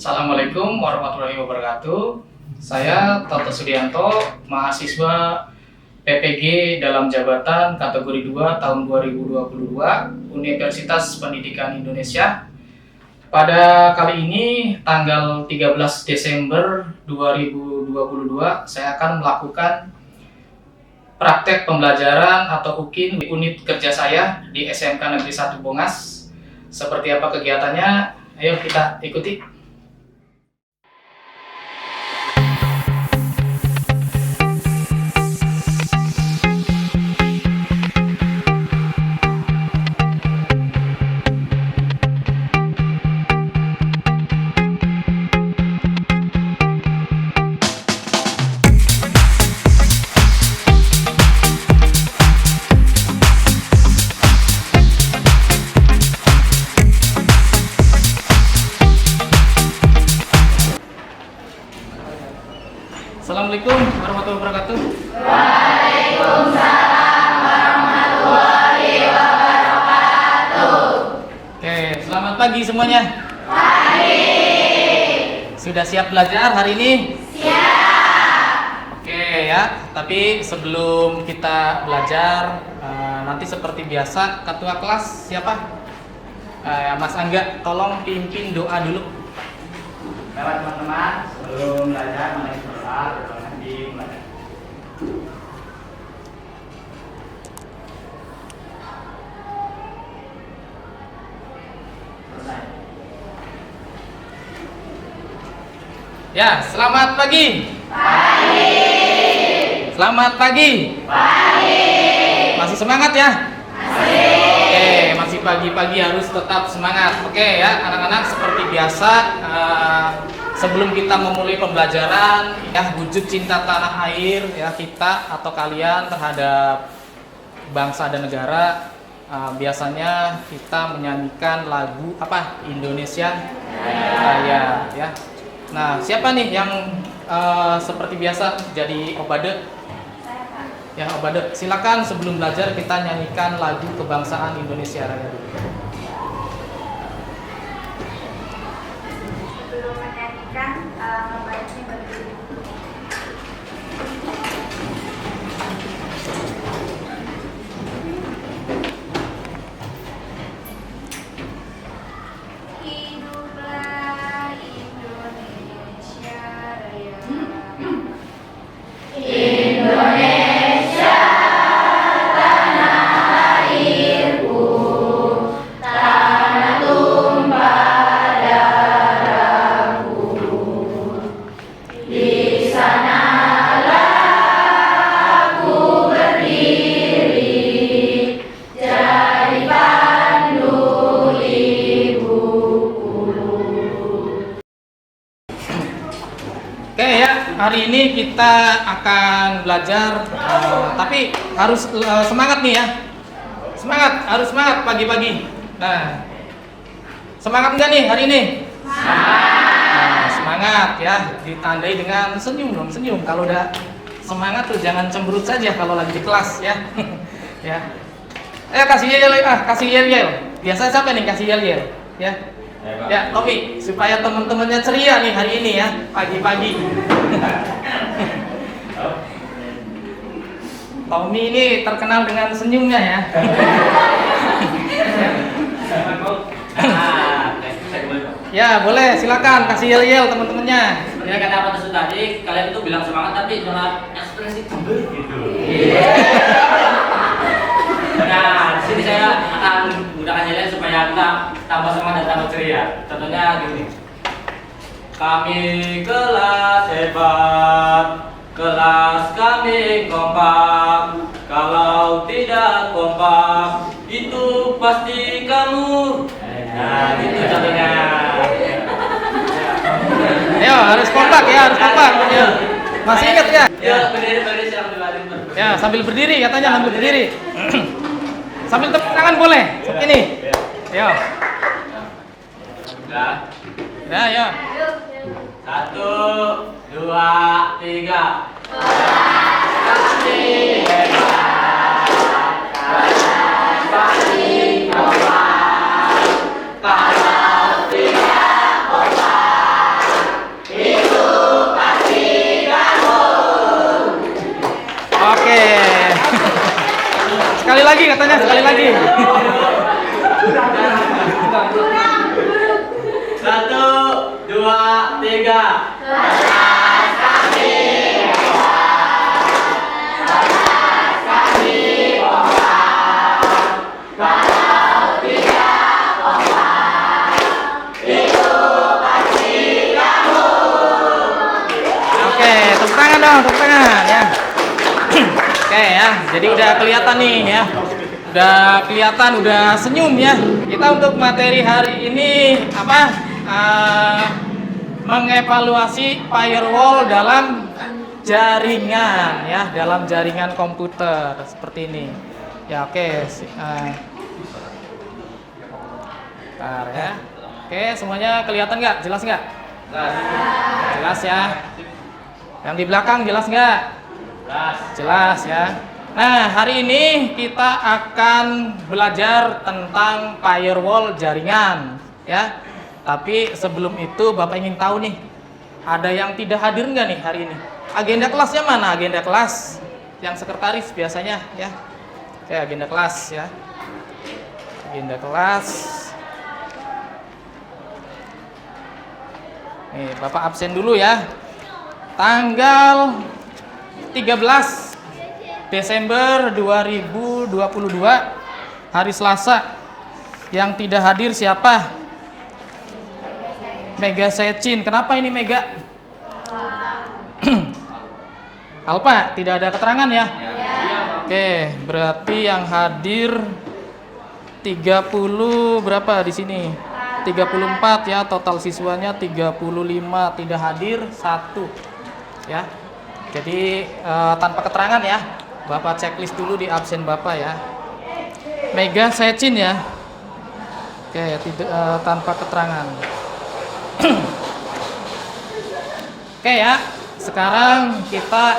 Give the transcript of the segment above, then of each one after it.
Assalamualaikum warahmatullahi wabarakatuh. Saya Toto Sudianto, mahasiswa PPG dalam jabatan kategori 2 tahun 2022 Universitas Pendidikan Indonesia. Pada kali ini tanggal 13 Desember 2022 saya akan melakukan praktek pembelajaran atau UKIN unit kerja saya di SMK Negeri 1 Bongas. Seperti apa kegiatannya? Ayo kita ikuti. Assalamualaikum warahmatullahi wabarakatuh. Waalaikumsalam warahmatullahi wabarakatuh. Oke, selamat pagi semuanya. Pagi. Sudah siap belajar hari ini? Siap. Oke ya, tapi sebelum kita belajar, nanti seperti biasa ketua kelas siapa? Mas Angga, tolong pimpin doa dulu. Bapak teman-teman, sebelum belajar mulai berdoa, nanti belajar. Selesai. Ya, selamat pagi. Pagi. Selamat pagi. Pagi. Masih semangat ya? Masih. Oke, masih pagi-pagi harus tetap semangat. Oke ya, anak-anak seperti biasa. Sebelum kita memulai pembelajaran, ya wujud cinta tanah air ya kita atau kalian terhadap bangsa dan negara, biasanya kita menyanyikan lagu apa? Indonesia Raya ya. Nah, siapa nih yang seperti biasa jadi obade? Ya, obade. Silakan sebelum belajar kita nyanyikan lagu kebangsaan Indonesia Raya dulu. Sebelum menyanyikan, baiknya berdiri. Hiduplah Indonesia Raya. Indonesia tanah airku, tanah tumpah darahku. Di sanalah aku berdiri, jadi pandu ibuku. Oke ya, hari ini kita akan belajar, tapi harus semangat nih ya. Semangat, harus semangat pagi-pagi. Nah, semangat enggak nih hari ini? Nah, semangat ya, ditandai dengan senyum dong, senyum. Kalau udah semangat tuh jangan cemberut saja kalau lagi di kelas ya. Ya. Kasih yel, kasih yel. Biasa siapa nih kasih yel ya? Ya, Tommy, supaya teman-temannya ceria nih hari ini ya, pagi-pagi. Tommy ini terkenal dengan senyumnya ya. Ya, boleh, silakan kasih yel teman-temannya. Ya kata apa tersebut tadi, kalian itu bilang semangat tapi jangan ekspresi tebel gitu. Nah, di sini saya akan menggunakan yel supaya kita tambah semangat dan tambah ceria. Contohnya gini. Kami kelas hebat, kelas kami kompak. Kalau tidak kompak, itu pasti kamu. Nah, itu contohnya. Ayo, harus kompak ya, harus kompak. Ya. Masih ingat ya? Ya, berdiri silakan dilatih. Ya, sambil berdiri katanya, sambil berdiri. Sambil tepuk tangan boleh. Ini. Ayo. Sudah. Ya, ya. 1, 2, 3. Kami hebat, kelas kami kompak. Kalau tidak kompak, lagi katanya, sekali lagi. Satu, dua, tiga. Oke, tepuk tangan dong, tepuk tangan ya. Oke ya, jadi udah kelihatan nih ya. Udah kelihatan, udah senyum ya. Kita untuk materi hari ini apa? Mengevaluasi firewall dalam jaringan ya, dalam jaringan komputer seperti ini. Ya oke. Bentar ya. Oke, semuanya kelihatan nggak? Jelas nggak? Jelas ya. Yang di belakang jelas nggak? Jelas ya. Nah, hari ini kita akan belajar tentang firewall jaringan ya. Tapi sebelum itu Bapak ingin tahu nih, ada yang tidak hadir nggak nih hari ini? Agenda kelasnya mana? Agenda kelas yang sekretaris biasanya ya. Oke, agenda kelas ya. Agenda kelas. Nih, Bapak absen dulu ya. Tanggal 13 Desember 2022 hari Selasa. Yang tidak hadir siapa? Mega Secin. Kenapa ini Mega? Alpa, tidak ada keterangan ya? Oke, berarti yang hadir 30 berapa di sini? 34 ya, total siswanya 35, tidak hadir 1 ya. Jadi tanpa keterangan ya. Bapak checklist dulu di absen Bapak ya. Mega Secin ya. Oke, tanpa keterangan. Oke ya. Sekarang kita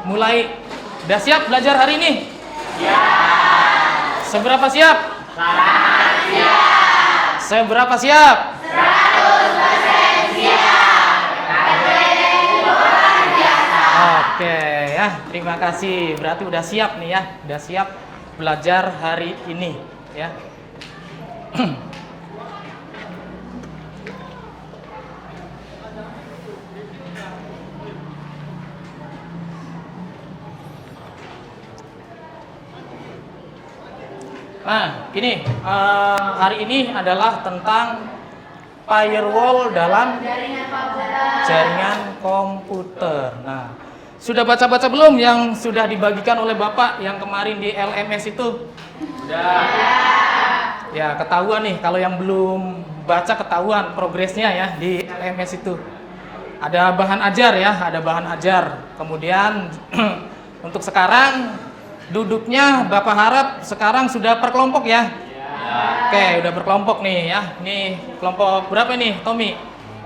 mulai. Udah siap belajar hari ini? Ya. Seberapa siap? Sangat siap. Seberapa siap? 100% siap. Oke ya, terima kasih. Berarti udah siap nih ya, udah siap belajar hari ini ya. Nah, gini, hari ini adalah tentang firewall dalam jaringan komputer. Nah, sudah baca-baca belum yang sudah dibagikan oleh Bapak yang kemarin di LMS itu? Sudah. Ya, ketahuan nih, kalau yang belum baca ketahuan progresnya ya di LMS itu. Ada bahan ajar ya, ada bahan ajar. Kemudian untuk sekarang duduknya Bapak harap sekarang sudah per kelompok ya? Ya. Oke, udah berkelompok nih ya. Ini kelompok berapa nih, Tommy?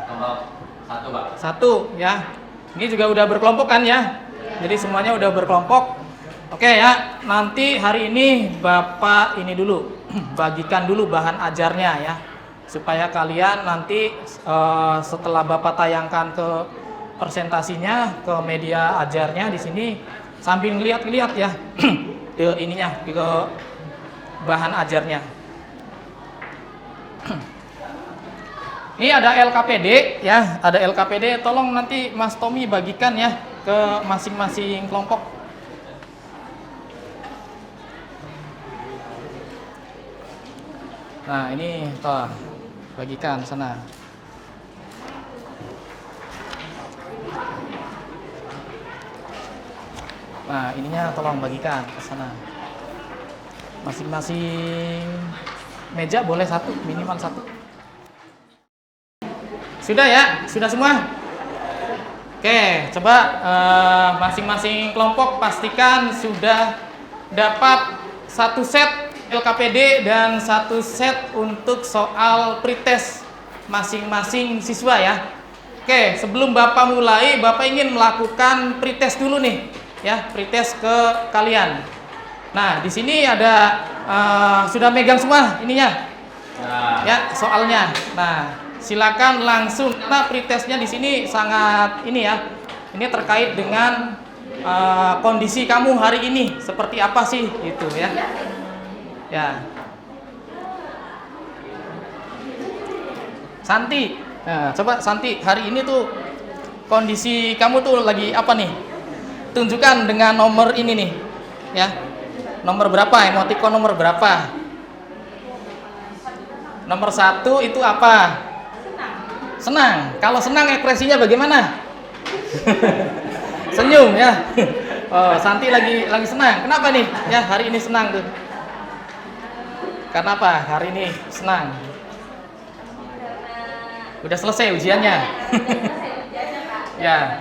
Kelompok 1, Pak. 1 ya. Ini juga udah berkelompok kan ya? Jadi semuanya udah berkelompok. Oke ya, nanti hari ini Bapak ini dulu bagikan dulu bahan ajarnya ya. Supaya kalian nanti setelah Bapak tayangkan ke presentasinya, ke media ajarnya di sini sambil ngeliat-ngeliat ya ke ininya, ke bahan ajarnya. Ini ada LKPD ya, ada LKPD. Tolong nanti Mas Tommy bagikan ya ke masing-masing kelompok. Nah ini toh bagikan sana. Nah ininya tolong bagikan ke sana. Masing-masing meja boleh 1, minimal 1. Sudah ya? Sudah semua? Oke, coba masing-masing kelompok pastikan sudah dapat 1 set LKPD dan 1 set untuk soal pretest masing-masing siswa ya. Oke, sebelum Bapak mulai, Bapak ingin melakukan pretest dulu nih ya, pretest ke kalian. Nah, di sini ada sudah megang semua ininya. Ya, soalnya. Nah, silakan langsung, karena pretestnya di sini sangat ini ya. Ini terkait dengan kondisi kamu hari ini seperti apa sih gitu ya. Ya. Santi, nah, coba Santi, hari ini tuh kondisi kamu tuh lagi apa nih? Tunjukkan dengan nomor ini nih, ya. Nomor berapa? Emoticon nomor berapa? Nomor 1 itu apa? Senang. Kalau senang ekspresinya bagaimana? Senyum ya. Oh, Santi lagi senang. Kenapa nih? Ya, hari ini senang tuh. Karena apa? Hari ini senang. Udah selesai ujiannya. Ya.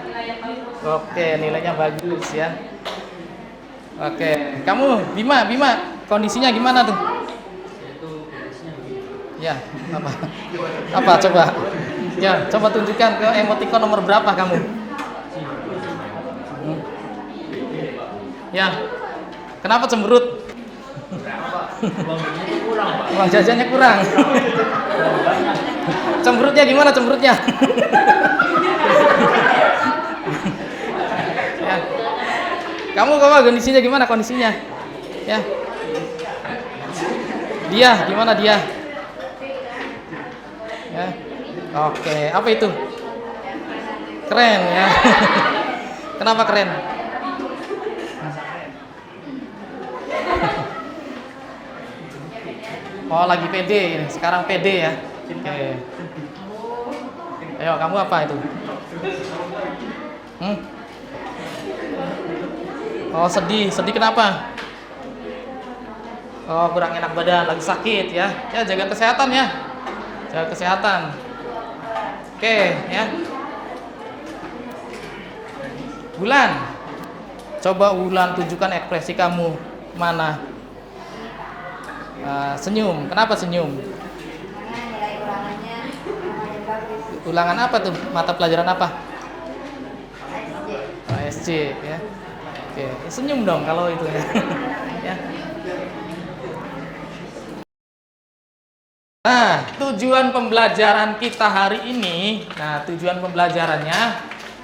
Oke, nilainya bagus ya. Oke, kamu Bima, kondisinya gimana tuh? Ya, apa? Apa coba? Ya, coba tunjukkan ke emoticon nomor berapa kamu? Ya. Kenapa cemberut? Uang jajannya kurang. Cemberutnya gimana cemberutnya? Ya. Kamu kondisinya gimana kondisinya? Ya. Dia gimana dia? Ya. Oke, apa itu? Keren ya. Kenapa keren? Oh, lagi PD ini. Sekarang PD ya. Oke. Ayo, kamu apa itu? Oh, sedih. Sedih kenapa? Oh, kurang enak badan, lagi sakit ya. Ya, jaga kesehatan ya. Jaga kesehatan. Oke, ya. Bulan. Coba Bulan tunjukkan ekspresi kamu. Mana? Senyum. Kenapa senyum? Karena nilai ulangannya bagus. Ulangan apa tuh? Mata pelajaran apa? SJ. SC ya. Oke, senyum dong kalau itu ya. Ya. Nah, tujuan pembelajaran kita hari ini, tujuan pembelajarannya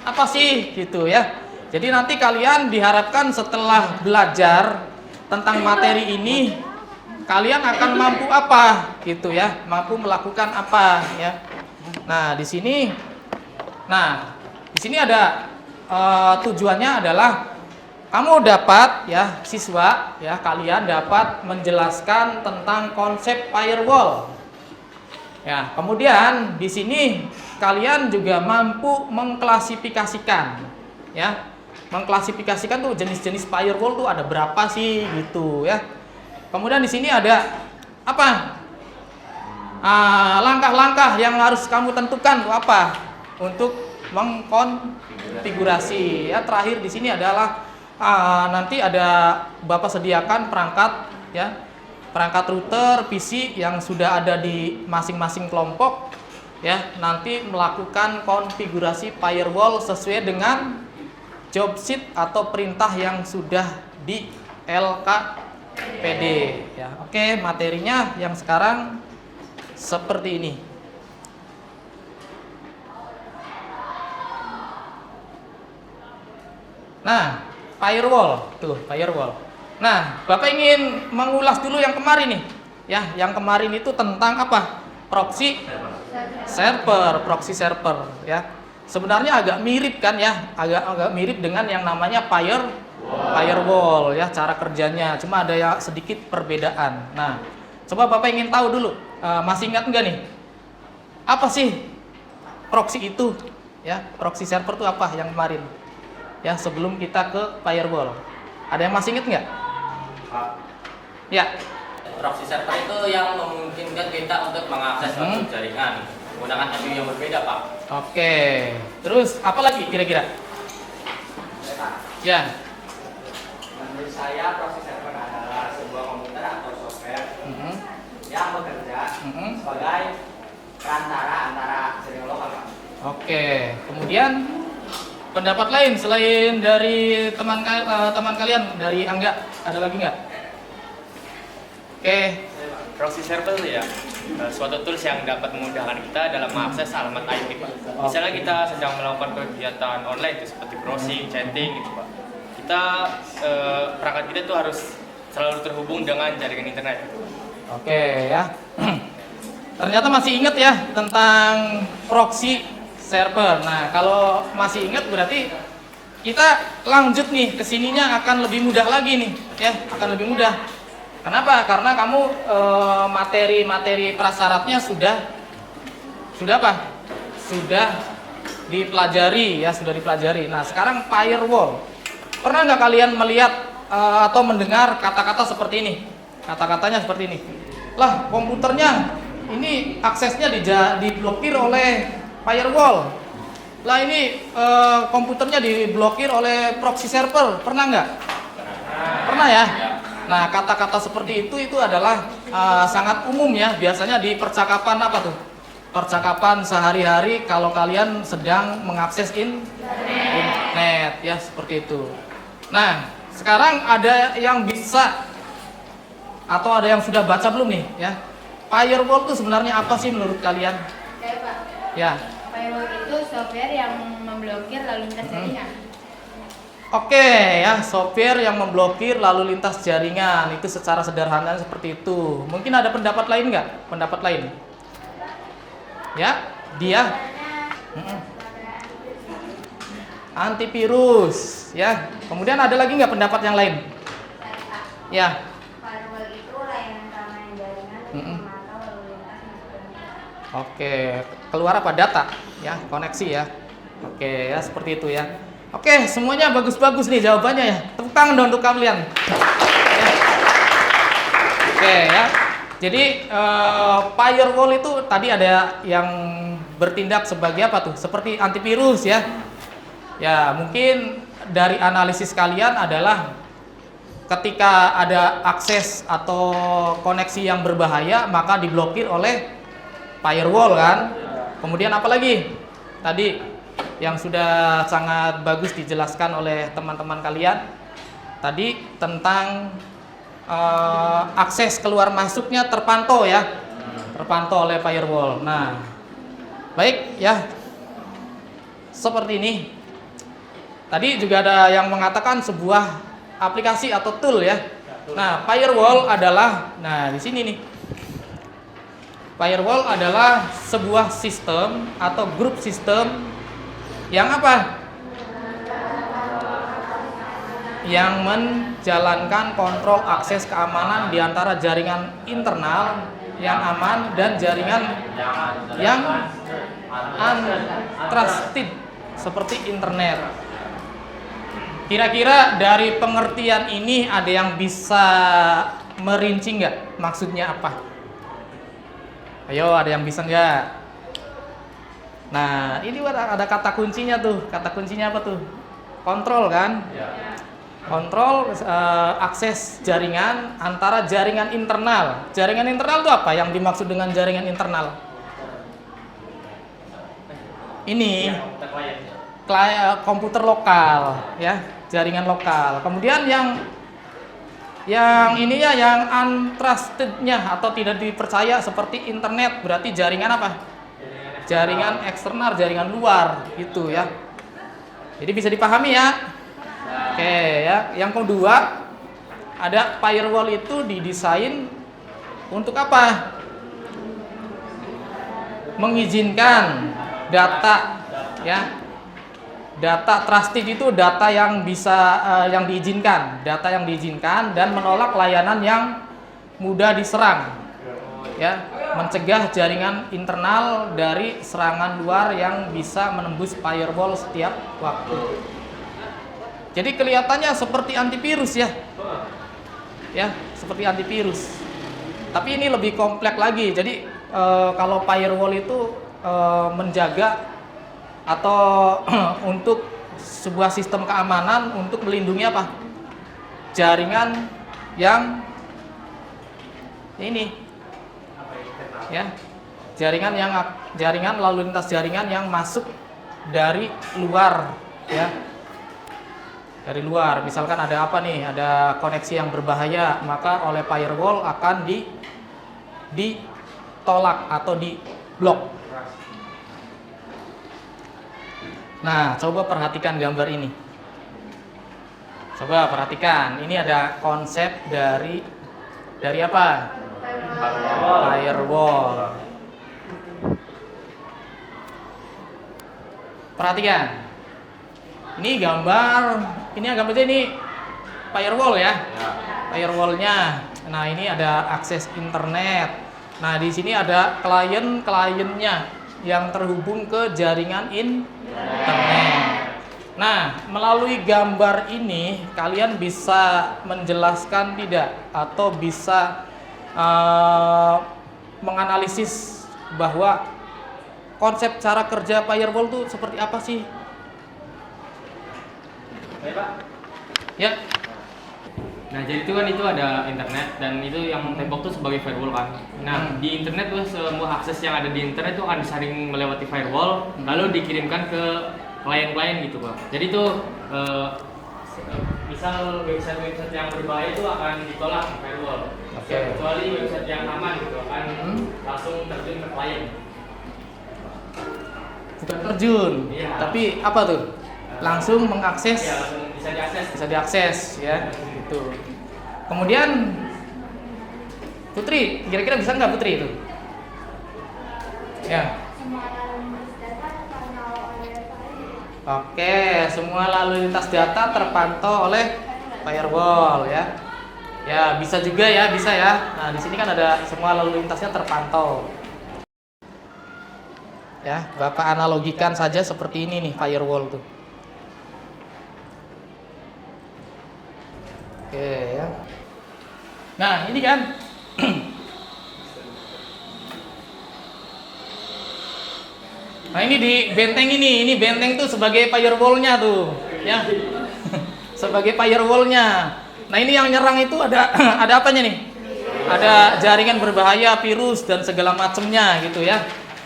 apa sih gitu ya. Jadi nanti kalian diharapkan setelah belajar tentang materi ini, kalian akan mampu apa gitu ya, mampu melakukan apa ya. Nah, di sini ada tujuannya adalah kamu dapat ya, siswa ya, kalian dapat menjelaskan tentang konsep firewall. Ya, kemudian di sini kalian juga mampu mengklasifikasikan ya. Mengklasifikasikan tuh jenis-jenis firewall tuh ada berapa sih gitu ya. Kemudian di sini ada apa? Langkah-langkah yang harus kamu tentukan tuh apa untuk mengkonfigurasi ya. Terakhir di sini adalah nanti ada Bapak sediakan perangkat ya, perangkat router PC yang sudah ada di masing-masing kelompok ya, nanti melakukan konfigurasi firewall sesuai dengan job sheet atau perintah yang sudah di LKPD ya. Oke, materinya yang sekarang seperti ini. Nah, firewall tuh, firewall. Nah, Bapak ingin mengulas dulu yang kemarin nih. Ya, yang kemarin itu tentang apa? Proxy server, proxy server ya. Sebenarnya agak mirip kan ya, agak mirip dengan yang namanya firewall ya, cara kerjanya. Cuma ada yang sedikit perbedaan. Nah, coba Bapak ingin tahu dulu, masih ingat enggak nih? Apa sih proxy itu? Ya, proxy server itu apa yang kemarin? Ya, sebelum kita ke firewall. Ada yang masih ingat nggak? Ya. Proxy server itu yang memungkinkan kita untuk mengakses suatu jaringan menggunakan IP yang berbeda, Pak. Oke. Terus apa lagi kira-kira? Ya. Menurut saya proxy server adalah sebuah komputer atau software yang bekerja sebagai perantara antara jaringan lokal, Pak. Oke. Kemudian pendapat lain selain dari teman kalian, dari Angga, ada lagi nggak? Oke. Proxy server itu ya suatu tools yang dapat memudahkan kita dalam mengakses alamat IP, Pak. Misalnya kita sedang melakukan kegiatan online itu seperti browsing, chatting gitu, Pak. perangkat kita tuh harus selalu terhubung dengan jaringan internet. Oke ya. Ternyata masih ingat ya tentang proxy server. Nah, kalau masih ingat berarti kita lanjut nih ke sininya akan lebih mudah lagi nih ya, akan lebih mudah. Kenapa? Karena kamu materi-materi prasyaratnya sudah apa? Sudah dipelajari ya, sudah dipelajari. Nah, sekarang firewall. Pernah nggak kalian melihat atau mendengar kata-kata seperti ini? Kata-katanya seperti ini. Lah, komputernya ini aksesnya diblokir oleh firewall. Lah ini komputernya diblokir oleh proxy server. Pernah nggak? Pernah ya. Nah, kata-kata seperti itu adalah sangat umum ya. Biasanya di percakapan apa tuh? Percakapan sehari-hari kalau kalian sedang mengakses internet ya, seperti itu. Nah, sekarang ada yang bisa atau ada yang sudah baca belum nih ya? Firewall itu sebenarnya apa sih menurut kalian? Oke, Pak. Ya. Firewall itu software yang memblokir lalu lintas jaringan. Oke ya, software yang memblokir lalu lintas jaringan. Itu secara sederhana seperti itu. Mungkin ada pendapat lain nggak? Pendapat lain? Ya, dia antivirus ya. Kemudian ada lagi nggak pendapat yang lain? Ya. Firewall itu layanan keamanan jaringan untuk memantau lalu lintas internet. Oke, keluar apa? Data ya, koneksi ya. Oke ya, seperti itu ya. Oke, semuanya bagus-bagus nih jawabannya ya. Tepuk tangan dong untuk kalian. Ya. Oke ya. Jadi firewall itu tadi ada yang bertindak sebagai apa tuh? Seperti antivirus ya. Ya, mungkin dari analisis kalian adalah ketika ada akses atau koneksi yang berbahaya maka diblokir oleh firewall kan. Kemudian apa lagi? Tadi yang sudah sangat bagus dijelaskan oleh teman-teman kalian tadi tentang akses keluar masuknya terpantau ya, terpantau oleh firewall. Nah, baik ya, seperti ini. Tadi juga ada yang mengatakan sebuah aplikasi atau tool ya. Nah, firewall adalah, nah di sini nih, firewall adalah sebuah sistem atau grup sistem yang apa? Yang menjalankan kontrol akses keamanan di antara jaringan internal yang aman dan jaringan yang untrusted seperti internet. Kira-kira dari pengertian ini ada yang bisa merinci nggak? Maksudnya apa? Ayo, ada yang bisa nggak? Nah, ini ada kata kuncinya tuh. Kata kuncinya apa tuh? Kontrol kan? Kontrol akses jaringan antara jaringan internal. Jaringan internal itu apa? Yang dimaksud dengan jaringan internal? Ini komputer lokal, ya, jaringan lokal. Kemudian yang ini ya, yang untrustednya atau tidak dipercaya seperti internet, berarti jaringan apa? Jaringan eksternal, jaringan luar, gitu ya. Jadi bisa dipahami ya. Oke ya, yang kedua ada firewall itu didesain untuk apa? Mengizinkan data ya. Data trusted itu data yang bisa yang diizinkan, data yang diizinkan dan menolak layanan yang mudah diserang. Ya, mencegah jaringan internal dari serangan luar yang bisa menembus firewall setiap waktu. Jadi kelihatannya seperti antivirus ya. Ya, seperti antivirus. Tapi ini lebih kompleks lagi. Jadi kalau firewall itu menjaga atau untuk sebuah sistem keamanan untuk melindungi apa? Jaringan yang ini. Ya. Jaringan lalu lintas jaringan yang masuk dari luar ya. Dari luar, misalkan ada apa nih, ada koneksi yang berbahaya, maka oleh firewall akan ditolak atau diblok. Nah, coba perhatikan gambar ini. Coba perhatikan, ini ada konsep dari apa? Firewall. Perhatikan. Ini gambar, ini anggap aja ini firewall ya. Firewallnya. Nah, ini ada akses internet. Nah, di sini ada klien-kliennya yang terhubung ke jaringan internet. Nah, melalui gambar ini kalian bisa menjelaskan tidak atau bisa menganalisis bahwa konsep cara kerja firewall itu seperti apa sih? Baik, Pak. Ya. Nah, jadi itu kan itu ada internet dan itu yang tembok tuh sebagai firewall kan. Nah, di internet tuh semua akses yang ada di internet tuh akan disaring melewati firewall lalu dikirimkan ke klien-klien gitu, Pak. Jadi itu misal website-website yang berbahaya itu akan ditolak di firewall. Oke. Kecuali website yang aman gitu akan langsung terjun ke klien. Bukan terjun, Iya. tapi apa tuh? Langsung mengakses. Ya, langsung bisa diakses. Bisa diakses ya, gitu. Kemudian Putri, kira-kira bisa nggak Putri itu? Ya. Semua lalu lintas data terpantau oleh firewall. Oke, semua lalu lintas data terpantau oleh firewall ya. Ya, bisa juga ya, bisa ya. Nah, di sini kan ada semua lalu lintasnya terpantau. Ya, Bapak analogikan saja seperti ini nih firewall tuh. Oke ya. Nah, ini kan nah, ini di benteng ini benteng tuh sebagai firewall-nya tuh, ya. Sebagai firewall-nya. Nah, ini yang nyerang itu ada ada apanya nih? Ada jaringan berbahaya, virus dan segala macamnya gitu ya.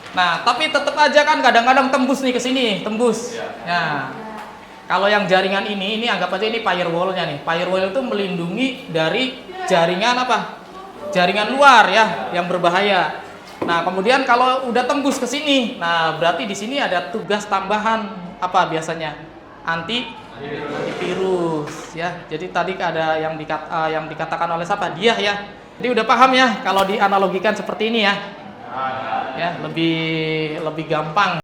Nah, tapi tetap aja kan kadang-kadang tembus nih ke sini, tembus. Ya. Kalau yang jaringan ini anggap aja ini firewall-nya nih. Firewall itu melindungi dari jaringan apa? Jaringan luar ya, yang berbahaya. Nah, kemudian kalau udah tembus ke sini, nah berarti di sini ada tugas tambahan apa biasanya? Antivirus ya. Jadi tadi ada yang dikatakan oleh siapa? Dia ya. Jadi udah paham ya kalau dianalogikan seperti ini ya. Ya, lebih gampang.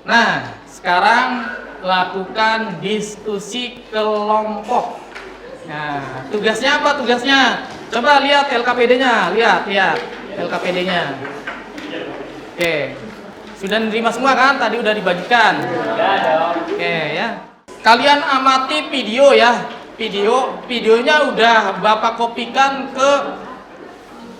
Nah, sekarang lakukan diskusi kelompok. Nah, tugasnya apa tugasnya? Coba lihat LKPD-nya, lihat LKPD-nya. Oke. Sudah nerima semua kan? Tadi udah dibagikan. Oke ya. Kalian amati video ya. Videonya udah Bapak kopikan ke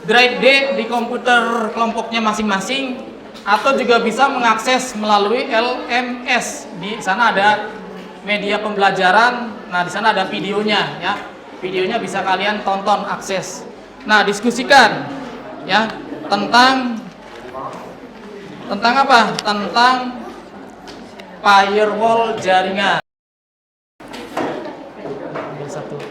drive D di komputer kelompoknya masing-masing, atau juga bisa mengakses melalui LMS. Di sana ada media pembelajaran. Nah, di sana ada videonya ya. Videonya bisa kalian tonton, akses. Nah, diskusikan ya tentang apa? Tentang firewall jaringan. Satu.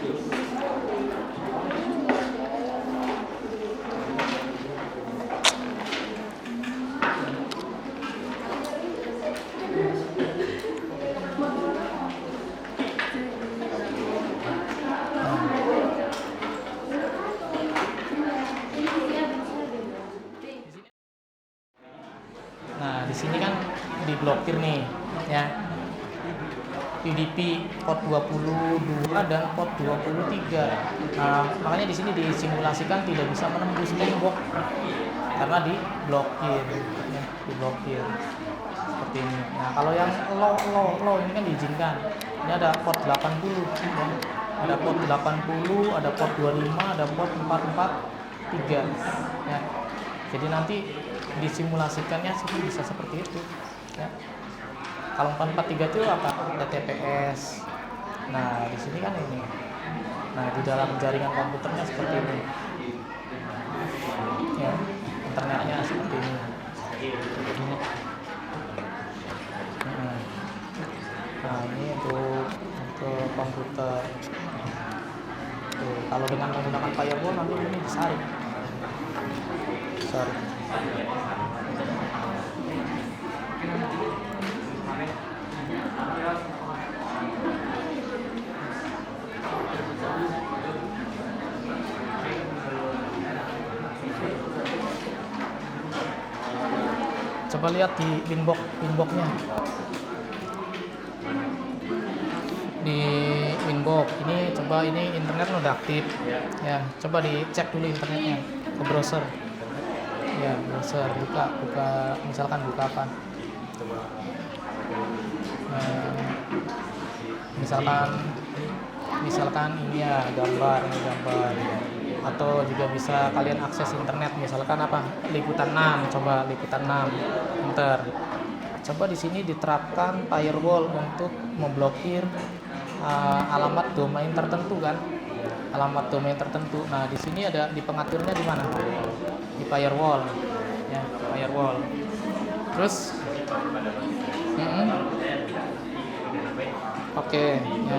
Nah, di sini kan diblokir nih, ya. UDP port 22 dan port 23. Nah, makanya di sini disimulasikan tidak bisa menembus tembok karena diblokir, ya, diblokir seperti ini. Nah, kalau yang low ini kan diizinkan. Ini ada port 80, ya. Ada port 80, ada port 25, ada port 443, ya. Jadi nanti disimulasikannya sih bisa seperti itu, ya. Kalau 443 itu apa? TTPS. Nah, di sini kan ini. Nah, di dalam jaringan komputernya seperti ini. Ya, internetnya seperti ini. Nah, ini untuk komputer. Tuh, kalau dengan menggunakan firewall nanti ini disaring. Sorry. Coba lihat di winbox-nya. Di winbox ini coba ini internet udah aktif. Ya, coba dicek dulu internetnya ke browser. Ya, browser buka misalkan buka apa? Misalkan ini ya gambar atau juga bisa kalian akses internet misalkan apa liputan 6, coba liputan 6 enter. Coba di sini diterapkan firewall untuk memblokir alamat domain tertentu kan, alamat domain tertentu. Nah di sini ada di pengaturnya di mana, di firewall ya, firewall. Terus oke ya.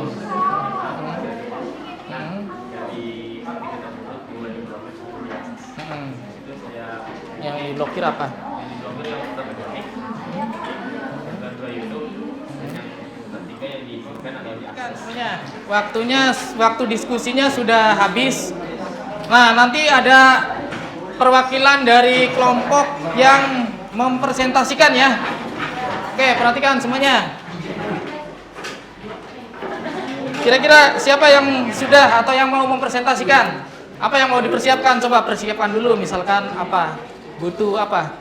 Yang diblokir apa? Waktu diskusinya sudah habis. Nah, nanti ada perwakilan dari kelompok yang mempresentasikan ya. Oke, perhatikan semuanya. Kira-kira siapa yang sudah atau yang mau mempresentasikan? Apa yang mau dipersiapkan? Coba persiapkan dulu. Misalkan apa? Butuh apa?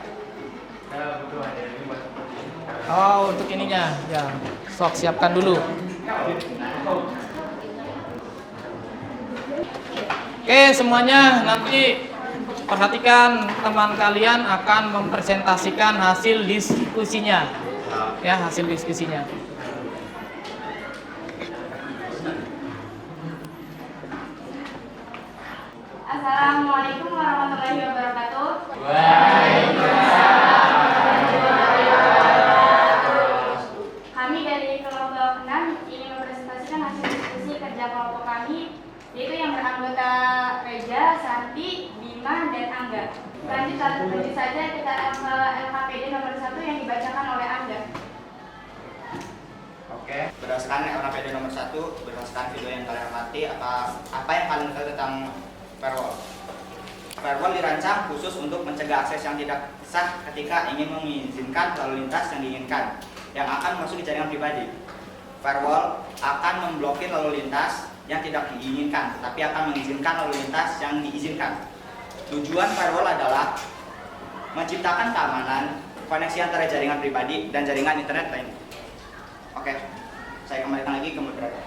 Oh, untuk ininya. Ya, sok siapkan dulu. Oke, semuanya nanti perhatikan teman kalian akan mempresentasikan hasil diskusinya. Ya, hasil diskusinya. Assalamualaikum warahmatullahi wabarakatuh. Kami dari kelompok 6 ingin mempresentasikan hasil diskusi kerja kelompok kami, yaitu yang beranggota Reja, Santi, Bima, dan Angga. Lanjut saja kita LKPD nomor 1 yang dibacakan oleh Angga. Oke, berdasarkan LKPD nomor 1, berdasarkan video yang kalian amati, apa yang kalian tahu tentang firewall? Firewall dirancang khusus untuk mencegah akses yang tidak sah ketika ingin mengizinkan lalu lintas yang diinginkan yang akan masuk di jaringan pribadi. Firewall akan memblokir lalu lintas yang tidak diinginkan, tetapi akan mengizinkan lalu lintas yang diizinkan. Tujuan firewall adalah menciptakan keamanan koneksi antara jaringan pribadi dan jaringan internet lain. Oke, saya kembalikan lagi ke moderator.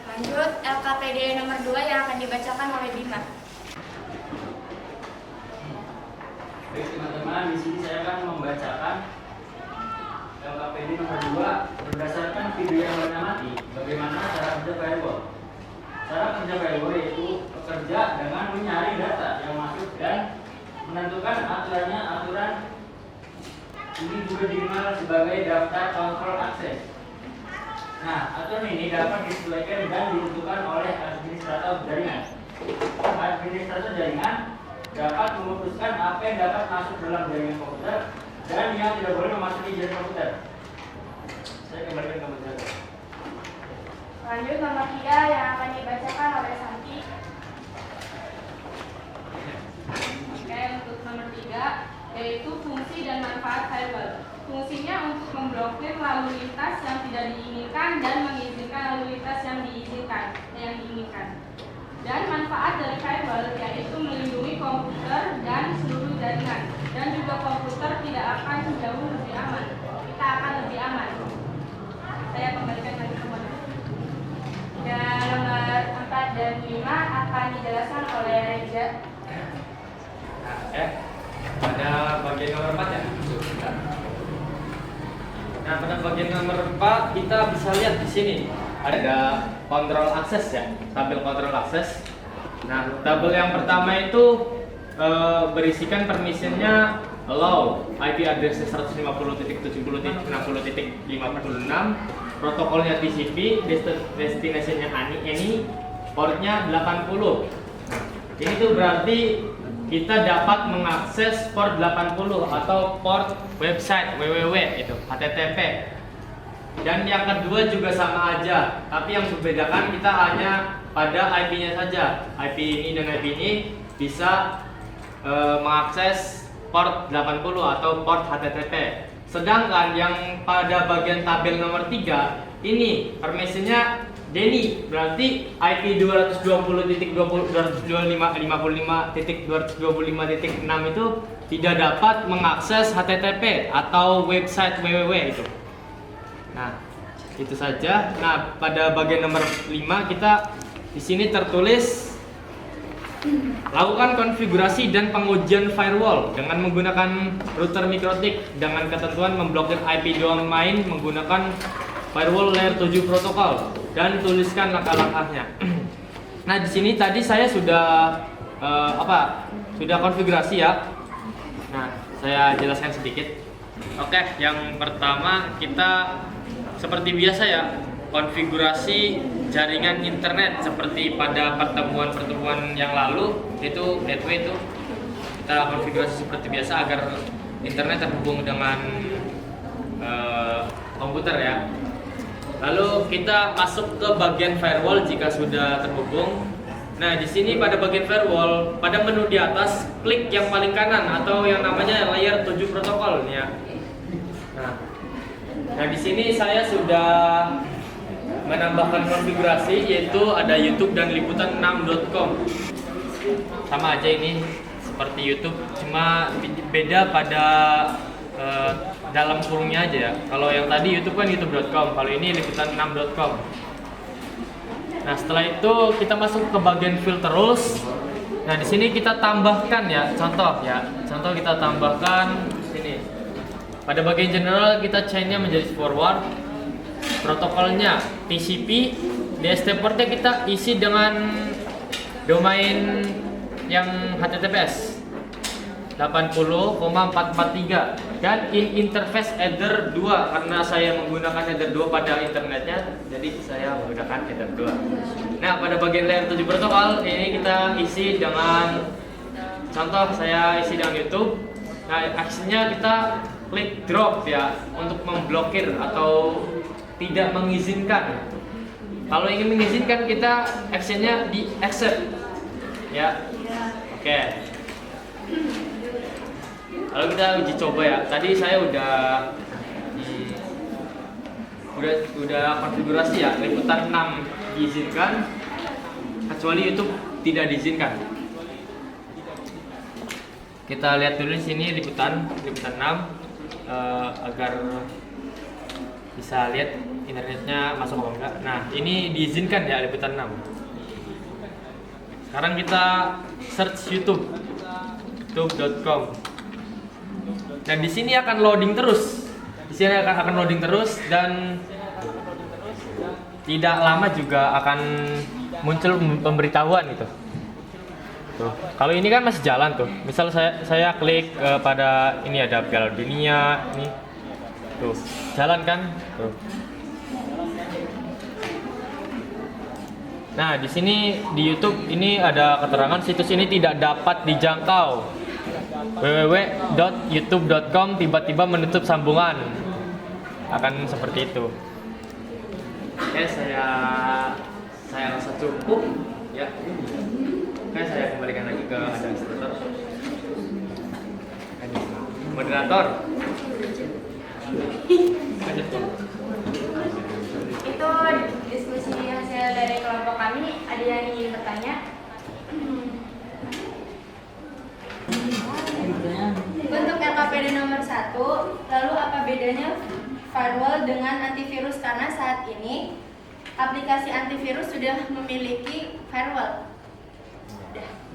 Lanjut, LKPD nomor 2 yang akan dibacakan oleh Bima. Baik teman-teman, di sini saya akan membacakan LKPD nomor 2 berdasarkan video yang kalian amati. Bagaimana cara kerja firewall? Cara kerja firewall yaitu bekerja dengan menyaring data yang masuk dan menentukan aturan ini juga dikenal sebagai daftar kontrol akses. Nah, aturan ini dapat disesuaikan dan ditentukan oleh administrator jaringan. Administrator jaringan dapat memutuskan apa yang dapat masuk dalam jaringan komputer dan yang tidak boleh memasuki jaringan komputer. Saya kembalikan ke moderator. Lanjut nomor 3 yang akan dibacakan oleh Santi. Oke, untuk nomor 3 yaitu fungsi dan manfaat firewall. Fungsinya untuk memblokir lalu lintas yang tidak diinginkan dan mengizinkan lalu lintas yang diinginkan. Dan manfaat dari firewall yaitu melindungi komputer dan seluruh jaringan, dan juga komputer tidak akan jauh lebih aman. Kita akan lebih aman. Saya kembalikan lagi ke moderator. Dan nomor 4 dan 5 akan dijelaskan oleh Reza. Pada bagian nomor 4 ya. Nah, pada bagian nomor 4 kita bisa lihat di sini ada kontrol akses ya, tabel kontrol akses. Nah, tabel yang pertama itu berisikan permissionnya allow, IP address 150.70.60.56, protokolnya TCP, destination-nya any, portnya 80. Ini tuh berarti kita dapat mengakses port 80 atau port website www itu HTTP. Dan yang kedua juga sama aja, tapi yang membedakan kita hanya pada IP-nya saja. IP ini dan IP ini bisa mengakses port 80 atau port HTTP. Sedangkan yang pada bagian tabel nomor 3 ini permissionnya Denny, berarti IP 220.255.225.6 itu tidak dapat mengakses HTTP atau website www itu. Nah, itu saja. Nah, pada bagian nomor 5 kita di sini tertulis lakukan konfigurasi dan pengujian firewall dengan menggunakan router MikroTik dengan ketentuan memblokir IP domain menggunakan firewall layer 7 protokol dan tuliskan langkah-langkahnya. Nah, di sini tadi saya sudah sudah konfigurasi ya. Nah, saya jelaskan sedikit. Oke, yang pertama kita seperti biasa ya, konfigurasi jaringan internet seperti pada pertemuan-pertemuan yang lalu itu gateway itu kita konfigurasi seperti biasa agar internet terhubung dengan komputer ya. Lalu kita masuk ke bagian firewall jika sudah terhubung. Nah, di sini pada bagian firewall, pada menu di atas klik yang paling kanan atau yang namanya layer 7 protokol ya. Nah, di sini saya sudah menambahkan konfigurasi yaitu ada YouTube dan liputan6.com. Sama aja ini seperti YouTube, cuma beda pada dalam kurungnya aja ya. Kalau yang tadi YouTube kan youtube.com, kalau ini liputan6.com. Nah, setelah itu kita masuk ke bagian filter rules. Nah, di sini kita tambahkan ya, contoh kita tambahkan sini. Pada bagian general kita chainnya menjadi forward, protokolnya TCP, DST portnya kita isi dengan domain yang HTTPS 80,443 dan in interface header 2 karena saya menggunakan header 2 pada internetnya, jadi saya menggunakan header 2. Nah, pada bagian layer 7 protokol ini kita isi dengan contoh saya isi dengan YouTube. Nah, aksinya kita klik drop ya untuk memblokir atau tidak mengizinkan. Kalau ingin mengizinkan kita actionnya di accept ya. Oke. Lalu kita uji coba ya. Tadi saya udah konfigurasi ya, liputan 6 diizinkan kecuali YouTube tidak diizinkan. Kita lihat dulu di sini liputan 6 agar bisa lihat internetnya masuk atau enggak. Nah, ini diizinkan ya liputan 6. Sekarang kita search youtube.com. Dan di sini akan loading terus. Di sini akan loading terus dan tidak lama juga akan muncul pemberitahuan gitu. Tuh. Kalau ini kan masih jalan tuh. Misal saya klik pada ini ada Piala Dunia ini. Tuh, jalan kan? Tuh. Nah, di sini di YouTube ini ada keterangan situs ini tidak dapat dijangkau. www.youtube.com tiba-tiba menutup sambungan. Akan seperti itu. Oke, saya rasa cukup ya. Oke, saya kembalikan lagi ke administrator. Moderator. Itu diskusi hasil dari kelompok kami. Ada yang ingin bertanya? Untuk LKPD nomor 1, lalu apa bedanya firewall dengan antivirus? Karena saat ini aplikasi antivirus sudah memiliki firewall.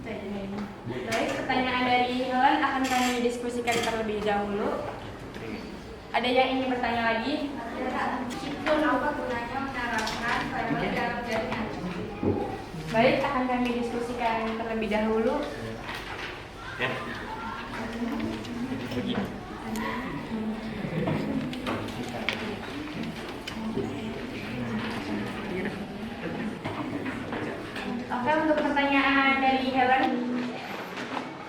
Baik, pertanyaan dari Helen akan kami diskusikan terlebih dahulu. Ada yang ingin bertanya lagi? Itu apa gunanya menerapkan firewall dalam jaringan? Baik, akan kami diskusikan terlebih dahulu. Ya. Begini. Oke, untuk pertanyaan dari Helen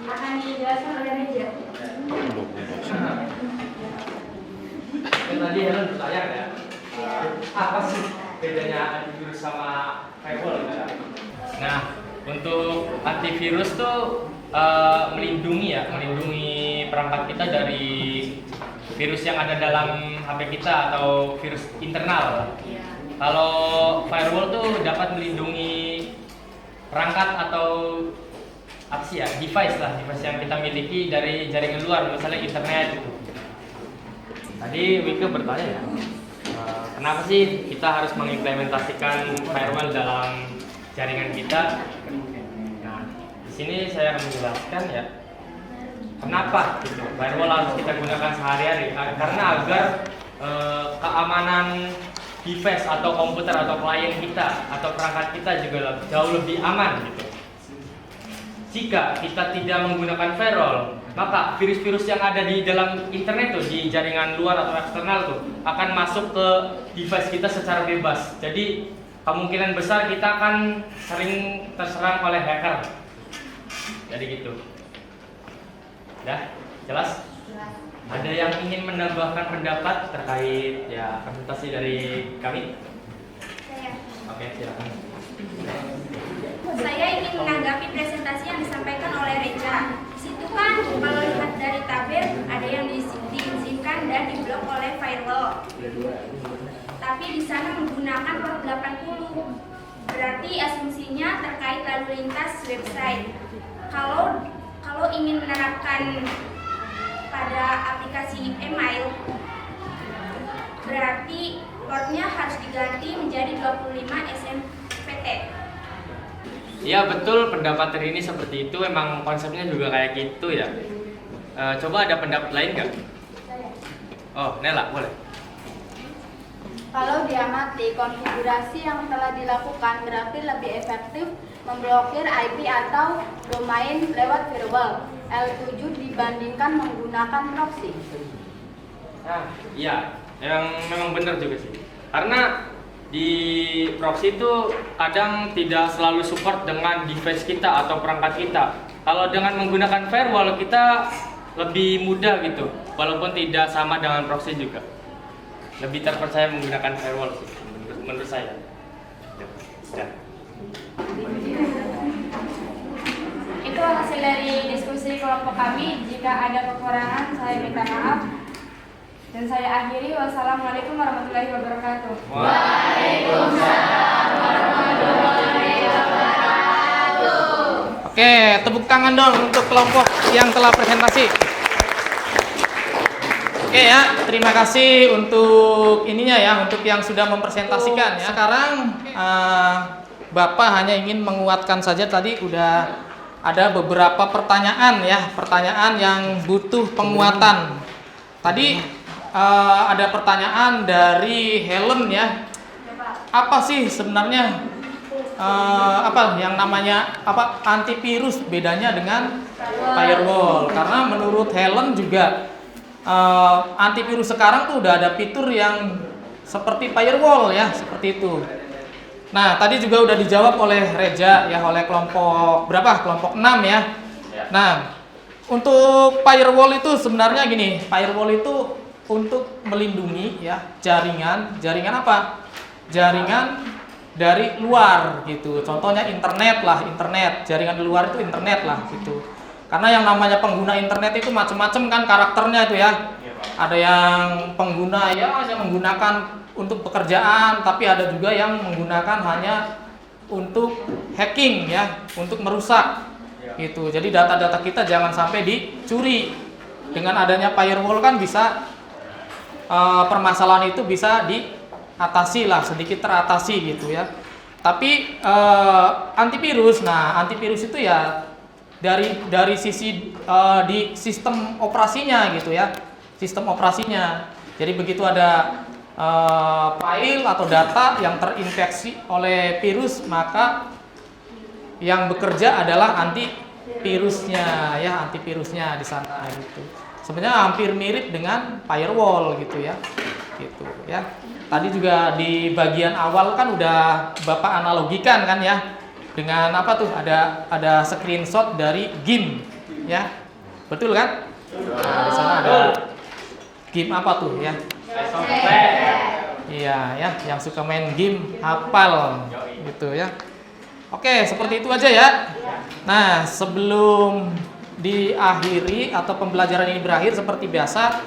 akan dijelaskan oleh Reja. Tadi Helen bertanya ya, apa sih bedanya antivirus sama firewall? Nah, untuk antivirus tuh melindungi perangkat kita dari virus yang ada dalam HP kita atau virus internal. Kalau firewall tuh dapat melindungi perangkat atau apa sih ya, device yang kita miliki dari jaringan luar, misalnya internet gitu. Tadi Wike bertanya ya, kenapa sih kita harus mengimplementasikan firewall dalam jaringan kita? Nah, di sini saya akan menjelaskan ya, kenapa gitu firewall harus kita gunakan sehari-hari. Karena agar keamanan device atau komputer atau klien kita atau perangkat kita juga jauh lebih aman gitu. Jika kita tidak menggunakan firewall, maka virus-virus yang ada di dalam internet tuh, di jaringan luar atau eksternal tuh, akan masuk ke device kita secara bebas. Jadi kemungkinan besar kita akan sering terserang oleh hacker. Jadi gitu. Ya, jelas? Ada yang ingin menambahkan pendapat terkait ya presentasi dari kami? Oke, silakan. Saya ingin menanggapi presentasi yang disampaikan oleh Reja. Di situ kan kalau lihat dari tabel ada yang diizinkan dan diblok oleh firewall. Tapi di sana menggunakan port 80. Berarti asumsinya terkait lalu lintas website. Kalau ingin menerapkan pada aplikasi email, berarti portnya harus diganti menjadi 25 SMPT. Ya betul, pendapat hari ini seperti itu, memang konsepnya juga kayak gitu ya. Coba ada pendapat lain nggak? Oh, Nela, boleh. Kalau diamati konfigurasi yang telah dilakukan berarti lebih efektif memblokir IP atau domain lewat firewall L7 dibandingkan menggunakan proxy. Nah, iya, memang benar juga sih. Karena di proxy itu kadang tidak selalu support dengan device kita atau perangkat kita. Kalau dengan menggunakan firewall kita lebih mudah gitu, walaupun tidak sama dengan proxy juga. Lebih terpercaya menggunakan firewall sih, menurut saya. Ya. Itu hasil dari diskusi kelompok kami. Jika ada kekurangan, saya minta maaf. Dan saya akhiri, wassalamualaikum warahmatullahi wabarakatuh. Waalaikumsalam warahmatullahi wabarakatuh. Oke, tepuk tangan dong untuk kelompok yang telah presentasi. Oke ya, terima kasih untuk ininya ya, untuk yang sudah mempresentasikan ya. Sekarang Bapak hanya ingin menguatkan saja, tadi udah ada beberapa pertanyaan ya, pertanyaan yang butuh penguatan. Tadi ada pertanyaan dari Helen ya. Apa sih sebenarnya apa yang namanya antivirus, bedanya dengan firewall? Karena menurut Helen juga antivirus sekarang tuh udah ada fitur yang seperti firewall ya, seperti itu. Nah, tadi juga udah dijawab oleh Reja ya, oleh kelompok berapa? Kelompok 6 ya. Nah, untuk firewall itu sebenarnya gini, firewall itu untuk melindungi ya jaringan apa? Jaringan dari luar gitu. Contohnya internet lah, jaringan di luar itu internet lah gitu. Karena yang namanya pengguna internet itu macam-macam kan karakternya itu ya. Ada yang pengguna ya hanya menggunakan untuk pekerjaan, tapi ada juga yang menggunakan hanya untuk hacking ya, untuk merusak gitu. Jadi data-data kita jangan sampai dicuri. Dengan adanya firewall kan bisa permasalahan itu bisa diatasi lah, sedikit teratasi gitu ya. Tapi antivirus, nah antivirus itu ya dari sisi di sistem operasinya gitu ya, sistem operasinya. Jadi begitu ada file atau data yang terinfeksi oleh virus, maka yang bekerja adalah antivirusnya ya, antivirusnya di sana gitu. Sebenarnya hampir mirip dengan firewall gitu ya, gitu ya. Tadi juga di bagian awal kan udah Bapak analogikan kan ya, dengan apa tuh, ada screenshot dari game ya, betul kan? Nah, di sana ada game apa tuh ya? Iya ya, yang suka main game hafal gitu ya. Oke, seperti itu aja ya. Nah, sebelum diakhiri atau pembelajaran ini berakhir seperti biasa,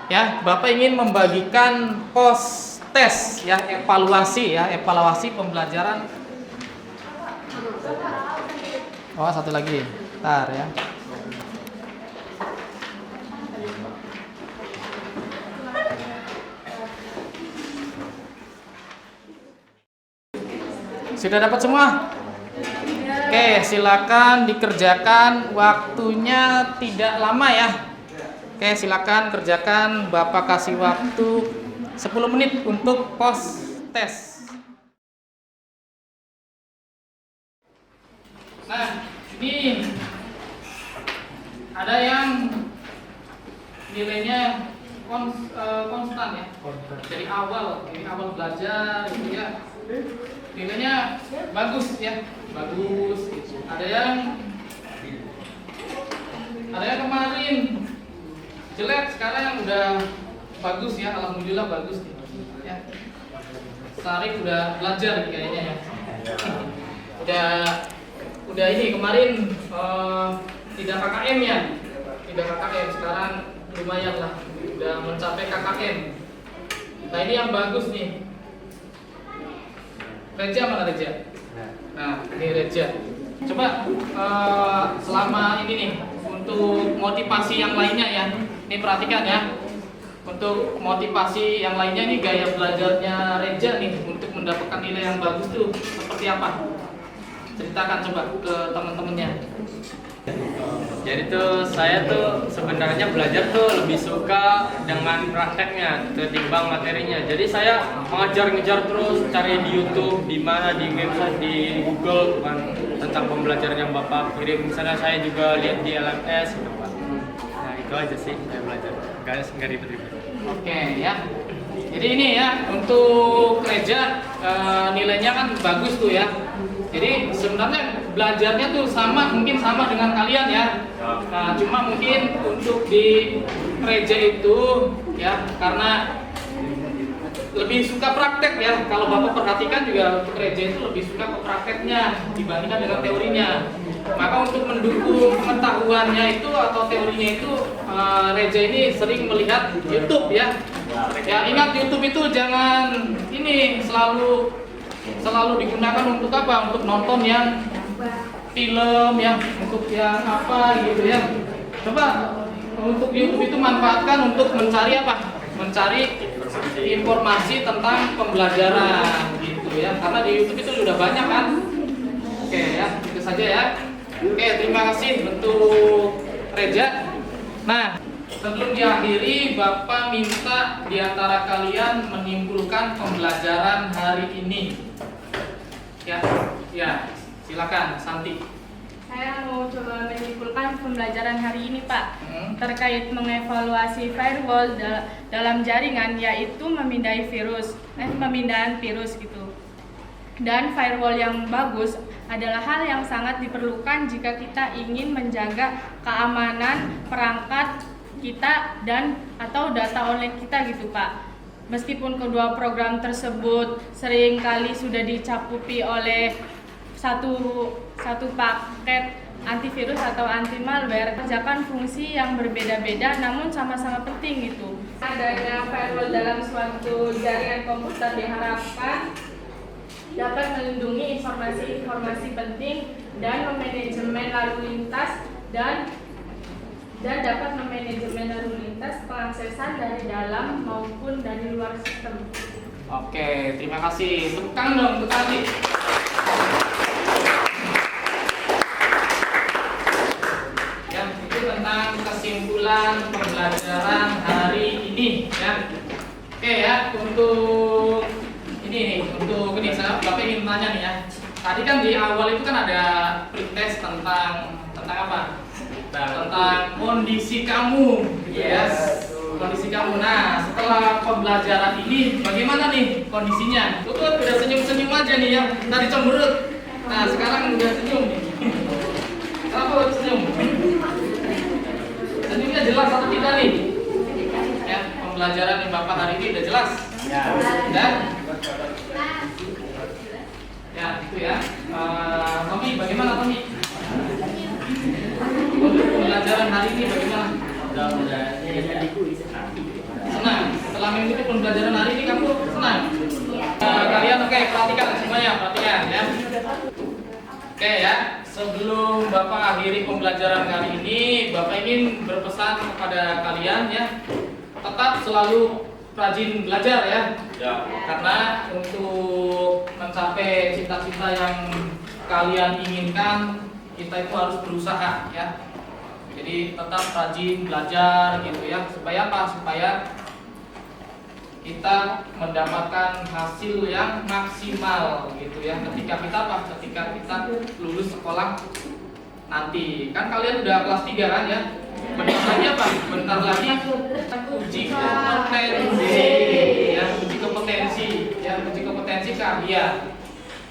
ya, Bapak ingin membagikan post tes ya, evaluasi pembelajaran. Oh, satu lagi. Bentar ya. Sudah dapat semua? Oke, silakan dikerjakan, waktunya tidak lama ya. Oke, silakan kerjakan, Bapak kasih waktu 10 menit untuk post tes. Nah, ini ada yang nilainya konstan ya. Dari awal belajar gitu ya. Nilainya bagus ya, bagus. Ada yang kemarin jelek, sekarang udah bagus ya, alhamdulillah bagus ya. Sarif udah belajar kayaknya ya. Udah ini kemarin tidak KKM ya, tidak KKM, sekarang lumayan lah, udah mencapai KKM. Nah ini yang bagus nih. Reja mana Reja? Nah, ini Reja. Coba selama ini nih untuk motivasi yang lainnya ya. Ini perhatikan ya. Untuk motivasi yang lainnya nih, gaya belajarnya Reja nih untuk mendapatkan nilai yang bagus tuh seperti apa? Ceritakan coba ke teman-temannya. Jadi tuh saya tuh sebenarnya belajar tuh lebih suka dengan prakteknya ketimbang materinya. Jadi saya ngejar terus cari di YouTube, di mana di website, di Google kan, tentang pembelajaran yang Bapak kirim. Misalnya saya juga lihat di LMS gitu Pak. Nah itu aja sih saya belajar, nggak ribet-ribet. Oke ya. Jadi ini ya untuk Reja nilainya kan bagus tuh ya. Jadi sebenarnya belajarnya tuh mungkin sama dengan kalian ya. Nah, cuma mungkin untuk di Reja itu ya karena lebih suka praktek ya. Kalau Bapak perhatikan juga untuk Reja itu lebih suka ke prakteknya dibandingkan dengan teorinya. Maka untuk mendukung pengetahuannya itu atau teorinya itu Reja ini sering melihat YouTube ya. Ya ingat YouTube itu jangan ini selalu digunakan untuk apa? Untuk nonton yang film ya, untuk yang apa gitu ya. Coba untuk YouTube itu manfaatkan untuk mencari apa? Mencari informasi tentang pembelajaran gitu ya. Karena di YouTube itu sudah banyak kan. Oke ya, itu saja ya. Oke, terima kasih untuk Reja. Nah, sebelum diakhiri, Bapak minta di antara kalian menyimpulkan pembelajaran hari ini. Ya, silakan Santi. Saya mau coba menyimpulkan pembelajaran hari ini Pak terkait mengevaluasi firewall dalam jaringan, yaitu pemindahan virus gitu. Dan firewall yang bagus adalah hal yang sangat diperlukan jika kita ingin menjaga keamanan perangkat kita dan atau data online kita gitu Pak. Meskipun kedua program tersebut seringkali sudah dicakupi oleh satu paket antivirus atau anti malware, kerjakan fungsi yang berbeda-beda namun sama-sama penting gitu. Adanya firewall dalam suatu jaringan komputer diharapkan dapat melindungi informasi-informasi penting dan memanajemen lalu lintas dan dapat memanajemen lalu lintas pengaksesan dari dalam maupun dari luar sistem. Oke, terima kasih. Tepuk tangan dong untuk Santi. Ya, itu tentang kesimpulan pembelajaran hari ini ya. Oke ya, untuk ini Bapak ingin tanya nih ya. Tadi kan di awal itu kan ada pretest tentang apa? Tentang kondisi kamu gitu ya. Kondisi kamu. Nah, setelah pembelajaran ini bagaimana nih kondisinya? Tuh udah senyum-senyum aja nih ya. Tadi cemberut. Nah, sekarang udah senyum nih. Kenapa udah senyum? Senyumnya jelas atau tidak nih? Ya, pembelajaran yang Bapak hari ini udah jelas? Ya. Dan ya, Ya, itu ya. Tommy, bagaimana Tommy? Untuk pembelajaran hari ini bagaimana? Senang. Setelah mengikuti pembelajaran hari ini kamu senang? Kalian oke, perhatikan semuanya, perhatikan ya. Oke ya, sebelum Bapak akhiri pembelajaran kali ini, Bapak ingin berpesan kepada kalian ya, tetap selalu rajin belajar ya. Karena untuk mencapai cita-cita yang kalian inginkan, kita itu harus berusaha ya. Jadi tetap rajin belajar gitu ya. Supaya apa? Supaya kita mendapatkan hasil yang maksimal gitu ya. Ketika kita lulus sekolah nanti. Kan kalian udah kelas 3 kan ya? Bentar lagi apa? Bentar lagi uji kompetensi ya, uji kompetensi kalian.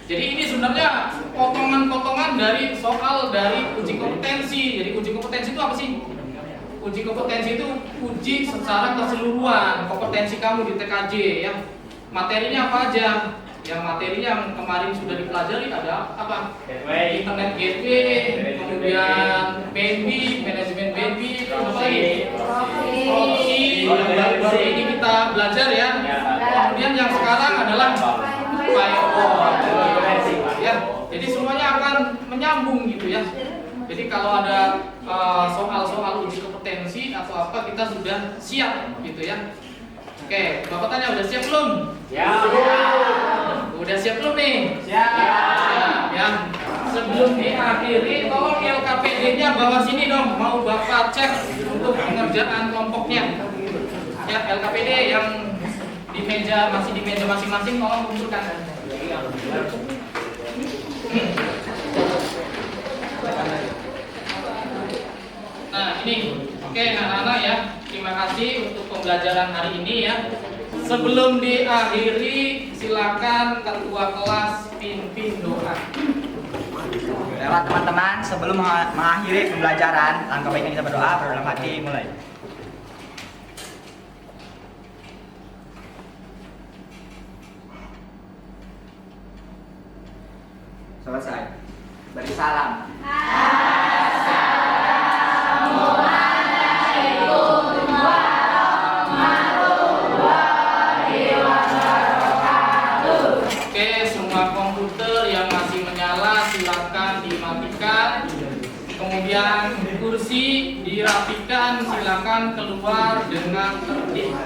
Jadi ini sebenarnya potongan-potongan dari soal dari uji kompetensi. Jadi uji kompetensi itu apa sih? Uji kompetensi itu uji secara keseluruhan kompetensi kamu di TKJ ya. Materinya apa aja? Yang materi yang kemarin sudah dipelajari ada apa? Internet gateway, kemudian BNB, manajemen BNB, apa lagi? Proxy, yang baru ini kita belajar ya. Kemudian yang sekarang adalah firewall ya. Jadi semuanya akan menyambung gitu ya. Jadi kalau ada soal-soal uji kompetensi atau apa, kita sudah siap gitu ya. Oke, Bapak tanya udah siap belum? Siap. Udah siap belum nih? Siap. Ya. Sebelum diakhiri, tolong LKPD-nya bawa sini dong. Mau Bapak cek untuk pengerjaan kelompoknya. Ya, LKPD yang di meja masing-masing tolong kumpulkan. Nah ini, oke anak-anak ya, terima kasih untuk pembelajaran hari ini ya. Sebelum diakhiri, silakan ketua kelas pimpin doa. Lewat teman-teman, sebelum mengakhiri pembelajaran, langkah baiknya kita berdoa, berdalam hati, mulai. Selesai. Beri salam. Oke, semua komputer yang masih menyala silakan dimatikan. Kemudian kursi dirapikan, silakan keluar dengan tertib.